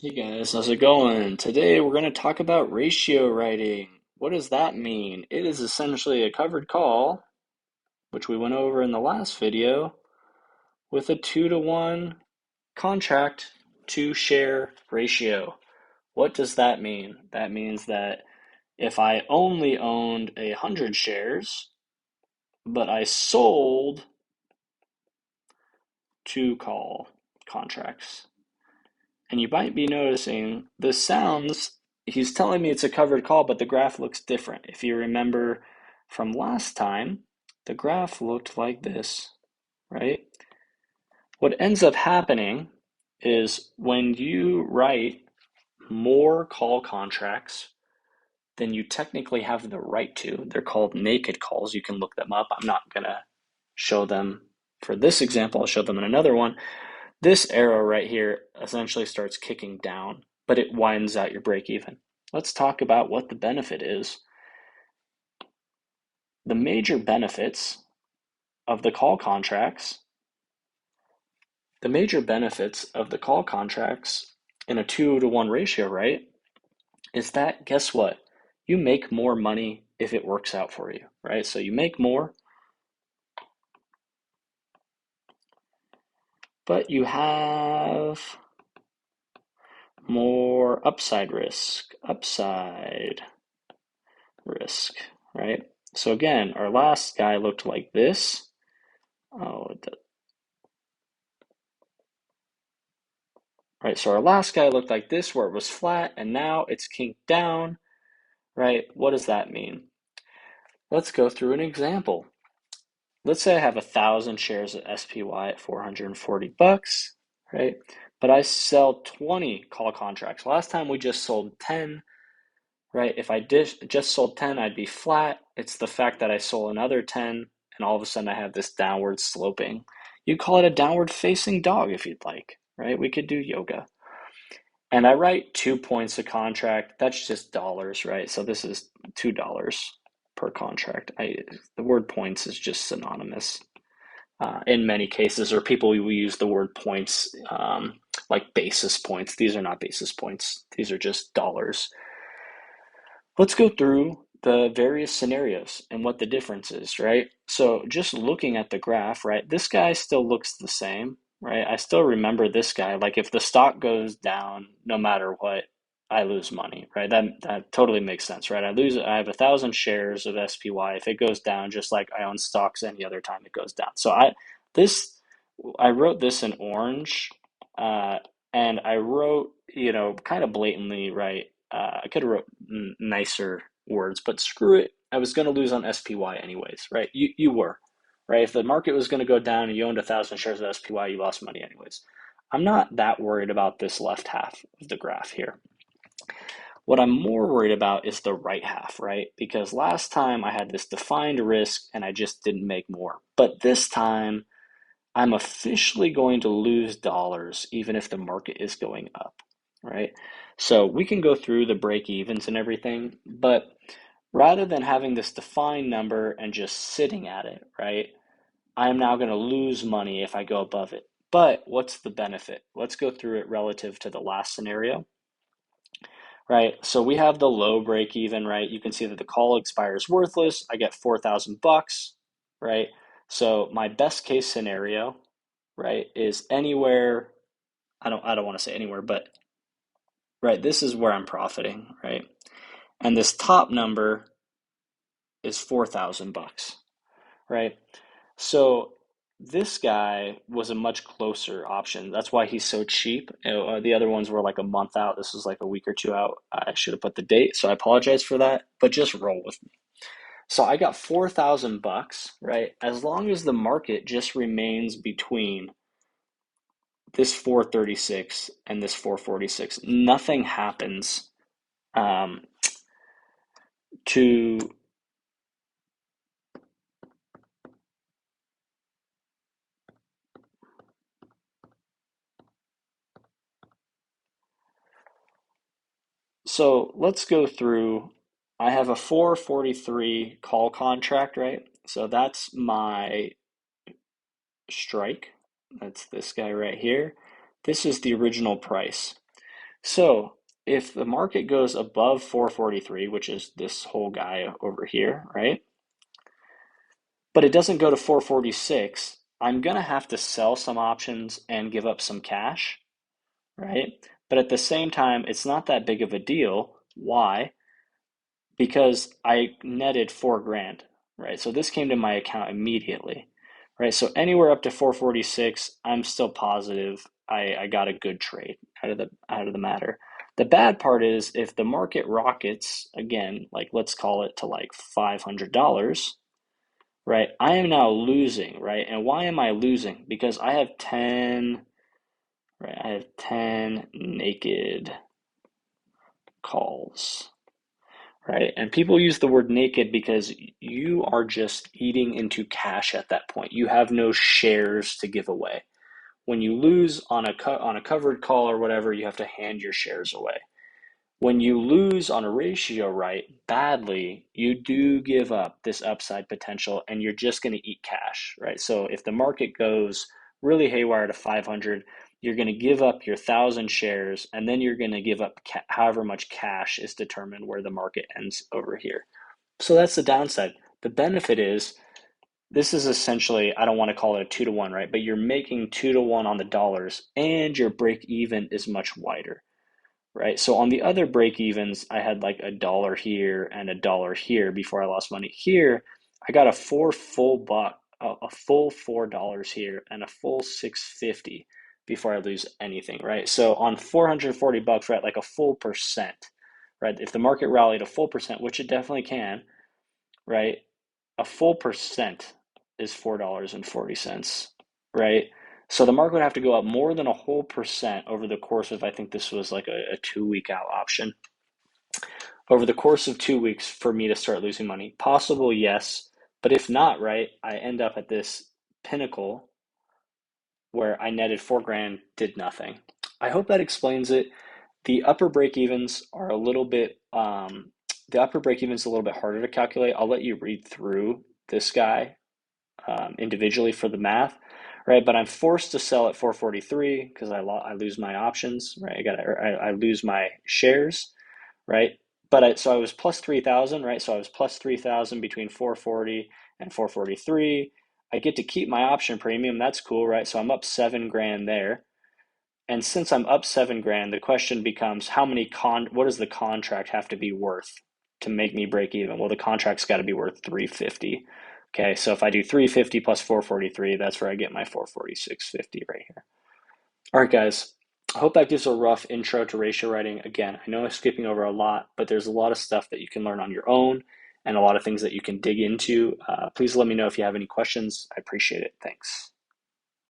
Hey guys, how's it going? Today we're going to talk about ratio writing. What does that mean? It is essentially a covered call, which we went over in the last video, with a 2-to-1 contract to share ratio. What does that mean? That means that if I only owned 100 shares, but I sold 2 call contracts. And you might be noticing this sounds, he's telling me it's a covered call, but the graph looks different. If you remember from last time, the graph looked like this, right? What ends up happening is when you write more call contracts than you technically have the right to, they're called naked calls. You can look them up. I'm not going to show them for this example. I'll show them in another one. This arrow right here essentially starts kicking down, but it widens out your break even. Let's talk about what the benefit is. The major benefits of the call contracts, the major benefits of the call contracts in a 2-to-1 ratio, right, is that guess what? You make more money if it works out for you, right? So you make more, but you have more upside risk, right? So again, our last guy looked like this. Oh, right. So our last guy looked like this, where it was flat, and now it's kinked down, right? What does that mean? Let's go through an example. Let's say I have 1,000 shares of SPY at 440 bucks, right? But I sell 20 call contracts. Last time we just sold 10, right? If I did just sold 10, I'd be flat. It's the fact that I sold another 10, and all of a sudden I have this downward sloping. You call it a downward facing dog if you'd like, right? We could do yoga. And I write 2 points a contract. That's just dollars, right? So this is $2 per contract. The word points is just synonymous in many cases, or people will use the word points like basis points. These are not basis points. These are just dollars. Let's go through the various scenarios and what the difference is, right? So just looking at the graph, right, this guy still looks the same, right? I still remember this guy. Like if the stock goes down, no matter what, I lose money, right? That totally makes sense, right? I have 1,000 shares of SPY. If it goes down, just like I own stocks any other time it goes down. So this I wrote this in orange, uh, and I wrote, kind of blatantly, right? I could have wrote nicer words, but screw it. I was going to lose on SPY anyways, right? You were, right? If the market was going to go down and you owned 1,000 shares of SPY, you lost money anyways. I'm not that worried about this left half of the graph here. What I'm more worried about is the right half, right? Because last time I had this defined risk and I just didn't make more. But this time I'm officially going to lose dollars even if the market is going up, right? So we can go through the break evens and everything, but rather than having this defined number and just sitting at it, right? I am now going to lose money if I go above it. But what's the benefit? Let's go through it relative to the last scenario, right? So we have the low break even, right? You can see that the call expires worthless. I get 4,000 bucks, right? So my best case scenario, right, is anywhere, I don't want to say anywhere, but right, this is where I'm profiting, right? And this top number is 4,000 bucks, right? So this guy was a much closer option. That's why he's so cheap. The other ones were like a month out. This was like a week or two out. I should have put the date, so I apologize for that, but just roll with me. So I got 4,000 bucks, right? As long as the market just remains between this 436 and this 446, nothing happens um, to so let's go through. I have a 443 call contract, right? So that's my strike. That's this guy right here. This is the original price. So if the market goes above 443, which is this whole guy over here, right? But it doesn't go to 446, I'm gonna have to sell some options and give up some cash, right? But at the same time, it's not that big of a deal. Why? Because I netted 4 grand, right? So this came to my account immediately, right? So anywhere up to 446, I'm still positive I got a good trade out of the matter. The bad part is if the market rockets again, like let's call it to like $500, right? I am now losing, right? And why am I losing? Because I have 10, right? I have 10 naked calls. Right? And people use the word naked because you are just eating into cash at that point. You have no shares to give away. When you lose on a covered call or whatever, you have to hand your shares away. When you lose on a ratio right badly, you do give up this upside potential and you're just going to eat cash, right? So if the market goes really haywire to 500, you're going to give up your 1,000 shares and then you're going to give up however much cash is determined where the market ends over here. So that's the downside. The benefit is this is essentially, I don't want to call it a 2 to 1, right? But you're making 2 to 1 on the dollars and your break even is much wider, right? So on the other break evens, I had like $1 here and $1 here before I lost money. Here, I got a full $4 here and a full 650 before I lose anything, right? So on 440 bucks, right, like a full percent, right? If the market rallied a full percent, which it definitely can, right? A full percent is $4.40, right? So the market would have to go up more than a whole percent over the course of, I think this was like a 2 week out option. Over the course of 2 weeks for me to start losing money. Possible, yes. But if not, right, I end up at this pinnacle where I netted 4 grand, did nothing. I hope that explains it. The upper break evens are a little bit, the upper break evens a little bit harder to calculate. I'll let you read through this guy individually for the math, right? But I'm forced to sell at 443 because I lose my options, right? I lose my shares, right? So I was plus 3,000, right? So I was plus 3,000 between 440 and 443. I get to keep my option premium. That's cool, right? So I'm up 7 grand there. And since I'm up 7 grand, the question becomes what does the contract have to be worth to make me break even? Well, the contract's got to be worth 350. Okay, so if I do 350 plus 443, that's where I get my 446.50 right here. All right, guys. I hope that gives a rough intro to ratio writing. Again, I know I'm skipping over a lot, but there's a lot of stuff that you can learn on your own and a lot of things that you can dig into. Please let me know if you have any questions. I appreciate it. Thanks.